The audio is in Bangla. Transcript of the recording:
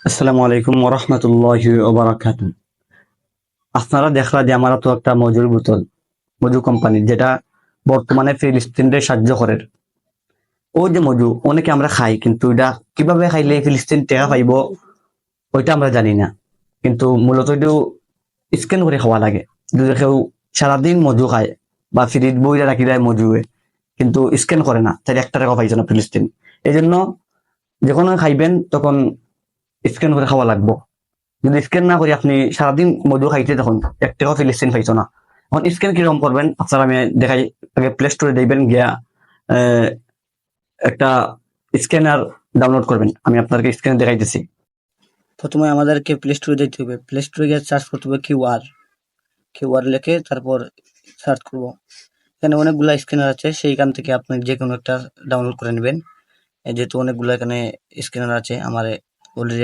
আসসালামু আলাইকুম ওরহমতুল্লাহি ওবারাকাতু। আপনারা দেখলা যে আমার তো একটা মজুর বোতল, মজু কোম্পানি, যেটা বর্তমানে ফিলিস্তিনদের সাহায্য করে। ও যে মজু অনেকে আমরা খাই, কিন্তু এটা কিভাবে খাইলে ফিলিস্তিন টেকা পাইব ওইটা আমরা জানি না। কিন্তু মূলত এটা স্ক্যান করে খাওয়া লাগে। যদি কেউ সারাদিন মজু খায় বা ফ্রিজ বইরা রাখি দেয় মজুয়ে, কিন্তু স্ক্যান করে না, তাই একটা টাকা পাইছে না ফিলিস্তিন। এই জন্য যখন খাইবেন তখন স্ক্যান করে খাওয়া লাগবে। যদি স্ক্যান না করি আপনি সারাদিন মধু খাইতে তখন এক টাকাও ফিলিস্তিন পাইছো না। এখন স্ক্যান কিরকম করবেন আপনারা আমি দেখাই। আগে প্লে স্টোরে দেখবেন গিয়া আহ, একটা স্ক্যানার ডাউনলোড করবেন। আমি আপনাকে স্ক্যান দেখাইতেছি। প্রথমে আমাদেরকে প্লে স্টোরে যেতে হবে। প্লে স্টোরে গিয়ে সার্চ করতে হবে কিউআর লিখে তারপর সার্চ করব। এখানে অনেকগুলা স্ক্যানার আছে, সেইখান থেকে আপনি যে কোনো একটা ডাউনলোড করে নেবেন। যেহেতু অনেকগুলো এখানে স্ক্যানার আছে, আমার অলরেডি